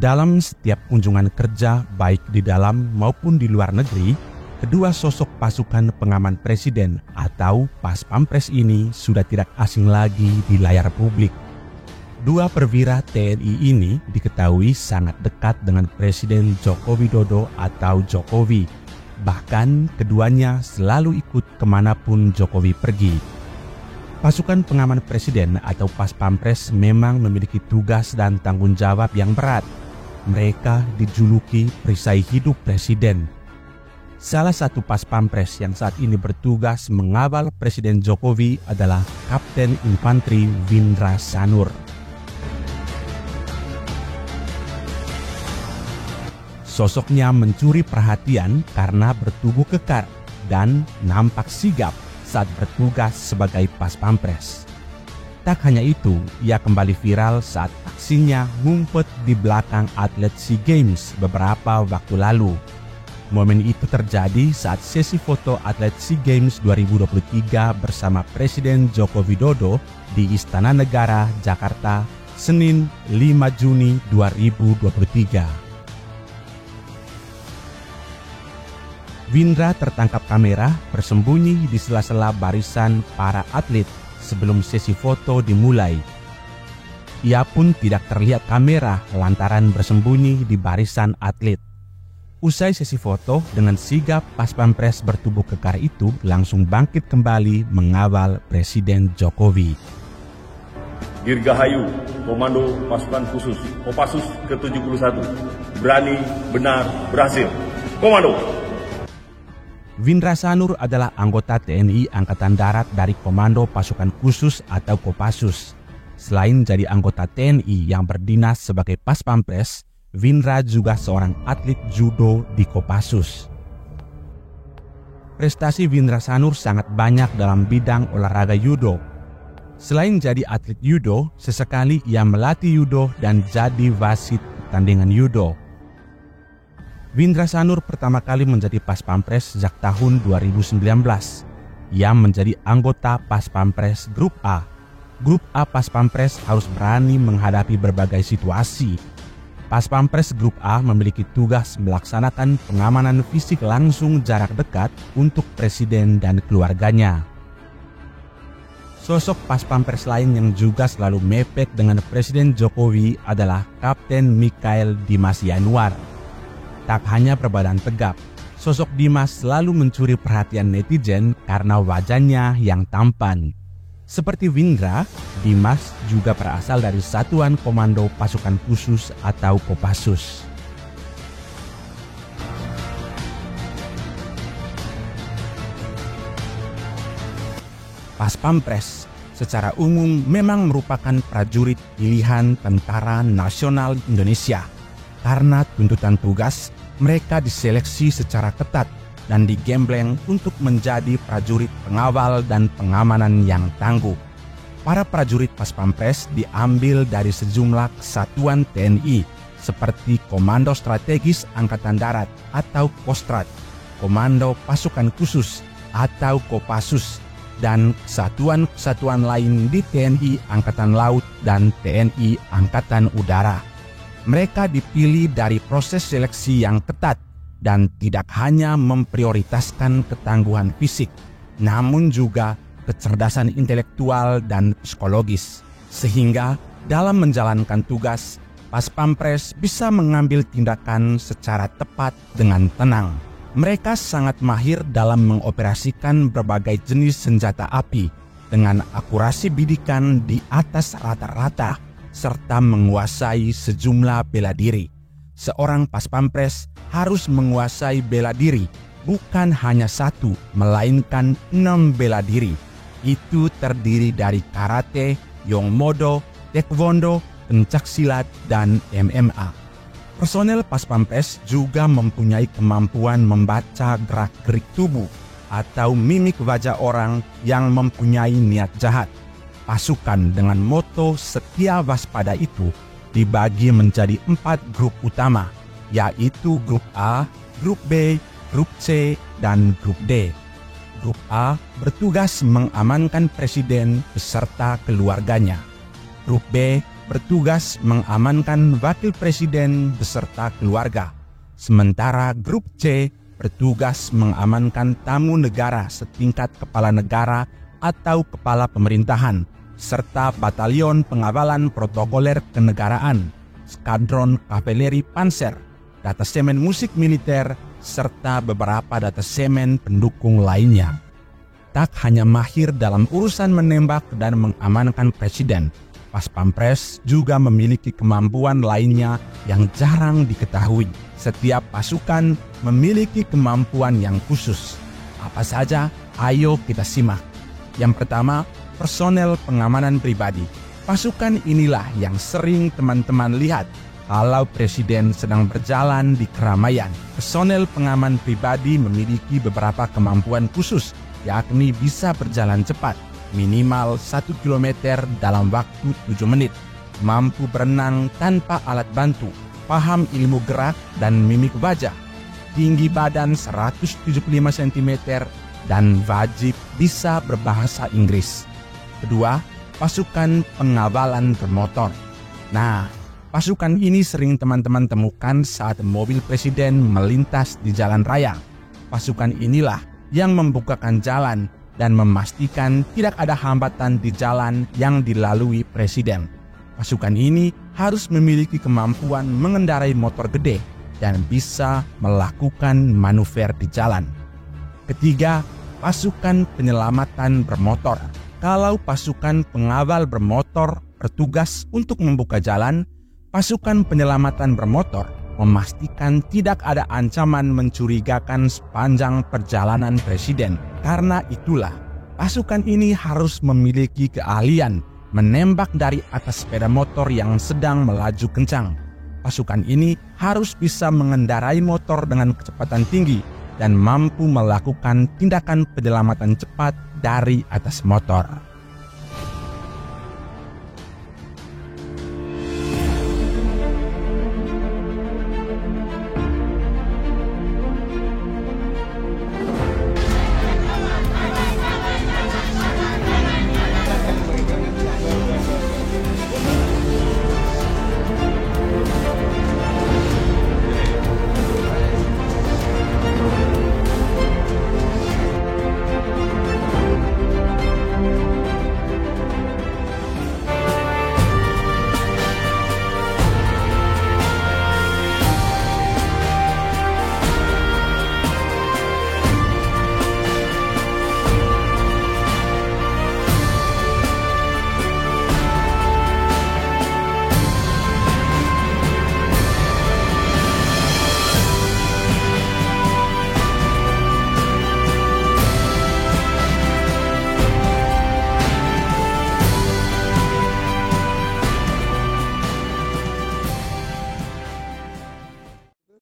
Dalam setiap kunjungan kerja baik di dalam maupun di luar negeri, kedua sosok pasukan pengaman presiden atau Pas Pampres ini sudah tidak asing lagi di layar publik. Dua perwira TNI ini diketahui sangat dekat dengan Presiden Joko Widodo atau Jokowi. Bahkan keduanya selalu ikut kemanapun Jokowi pergi. Pasukan pengaman presiden atau Pas Pampres memang memiliki tugas dan tanggung jawab yang berat. Mereka dijuluki perisai hidup presiden. Salah satu Pas Pampres yang saat ini bertugas mengawal Presiden Jokowi adalah Kapten Infanteri Windra Sanur. Sosoknya mencuri perhatian karena bertubuh kekar dan nampak sigap saat bertugas sebagai Pas Pampres. Tak hanya itu, ia kembali viral saat aksinya ngumpet di belakang atlet SEA Games beberapa waktu lalu. Momen itu terjadi saat sesi foto atlet SEA Games 2023 bersama Presiden Joko Widodo di Istana Negara, Jakarta, Senin 5 Juni 2023. Windra tertangkap kamera bersembunyi di sela-sela barisan para atlet sebelum sesi foto dimulai. Ia pun tidak terlihat kamera lantaran bersembunyi di barisan atlet. Usai sesi foto, dengan sigap Pas Pampres bertubuh kekar itu langsung bangkit kembali mengawal Presiden Jokowi. Dirgahayu, Komando Pasukan Khusus Kopassus ke-71, berani, benar, berhasil. Komando! Windra Sanur adalah anggota TNI Angkatan Darat dari Komando Pasukan Khusus atau Kopassus. Selain jadi anggota TNI yang berdinas sebagai Pas Pampres, Windra juga seorang atlet judo di Kopassus. Prestasi Windra Sanur sangat banyak dalam bidang olahraga judo. Selain jadi atlet judo, sesekali ia melatih judo dan jadi wasit pertandingan judo. Windra Sanur pertama kali menjadi Pas Pampres sejak tahun 2019. Ia menjadi anggota Pas Pampres Grup A. Grup A Pas Pampres harus berani menghadapi berbagai situasi. Pas Pampres Grup A memiliki tugas melaksanakan pengamanan fisik langsung jarak dekat untuk presiden dan keluarganya. Sosok Pas Pampres lain yang juga selalu mepet dengan Presiden Jokowi adalah Kapten Mikhail Dimas Yanuar. Tak hanya berbadan tegap, sosok Dimas selalu mencuri perhatian netizen karena wajahnya yang tampan. Seperti Windra, Dimas juga berasal dari Satuan Komando Pasukan Khusus atau Kopassus. Pas Pampres secara umum memang merupakan prajurit pilihan Tentara Nasional Indonesia. Karena tuntutan tugas, mereka diseleksi secara ketat dan digembleng untuk menjadi prajurit pengawal dan pengamanan yang tangguh. Para prajurit Pas Pampres diambil dari sejumlah kesatuan TNI seperti Komando Strategis Angkatan Darat atau Kostrad, Komando Pasukan Khusus atau Kopassus, dan kesatuan-kesatuan lain di TNI Angkatan Laut dan TNI Angkatan Udara. Mereka dipilih dari proses seleksi yang ketat dan tidak hanya memprioritaskan ketangguhan fisik, namun juga kecerdasan intelektual dan psikologis. Sehingga dalam menjalankan tugas, Pas Pampres bisa mengambil tindakan secara tepat dengan tenang. Mereka sangat mahir dalam mengoperasikan berbagai jenis senjata api dengan akurasi bidikan di atas rata-rata, serta menguasai sejumlah bela diri. Seorang Pas Pampres harus menguasai bela diri, bukan hanya satu, melainkan 6 bela diri. Itu terdiri dari karate, yongmodo, taekwondo, pencak silat, dan MMA. Personel Pas Pampres juga mempunyai kemampuan membaca gerak-gerik tubuh atau mimik wajah orang yang mempunyai niat jahat. Pasukan dengan moto setia waspada itu dibagi menjadi 4 grup utama, yaitu Grup A, Grup B, Grup C, dan Grup D. Grup A bertugas mengamankan presiden beserta keluarganya. Grup B bertugas mengamankan wakil presiden beserta keluarga. Sementara grup C bertugas mengamankan tamu negara setingkat kepala negara atau kepala pemerintahan, serta batalion pengawalan protokoler kenegaraan, skadron kavaleri panser, datasemen musik militer, serta beberapa datasemen pendukung lainnya. Tak hanya mahir dalam urusan menembak dan mengamankan presiden, Pas Pampres juga memiliki kemampuan lainnya yang jarang diketahui. Setiap pasukan memiliki kemampuan yang khusus. Apa saja? Ayo kita simak. Yang pertama, personel pengamanan pribadi. Pasukan inilah yang sering teman-teman lihat kalau presiden sedang berjalan di keramaian. Personel pengaman pribadi memiliki beberapa kemampuan khusus, yakni bisa berjalan cepat, minimal 1 km dalam waktu 7 menit, mampu berenang tanpa alat bantu, paham ilmu gerak dan mimik wajah, tinggi badan 175 cm, dan wajib bisa berbahasa Inggris. Kedua, pasukan pengawalan bermotor. Nah, pasukan ini sering teman-teman temukan saat mobil presiden melintas di jalan raya. Pasukan inilah yang membukakan jalan dan memastikan tidak ada hambatan di jalan yang dilalui presiden. Pasukan ini harus memiliki kemampuan mengendarai motor gede dan bisa melakukan manuver di jalan. Ketiga, pasukan penyelamatan bermotor. Kalau pasukan pengawal bermotor bertugas untuk membuka jalan, pasukan penyelamatan bermotor memastikan tidak ada ancaman mencurigakan sepanjang perjalanan presiden. Karena itulah, pasukan ini harus memiliki keahlian menembak dari atas sepeda motor yang sedang melaju kencang. Pasukan ini harus bisa mengendarai motor dengan kecepatan tinggi dan mampu melakukan tindakan penyelamatan cepat dari atas motor.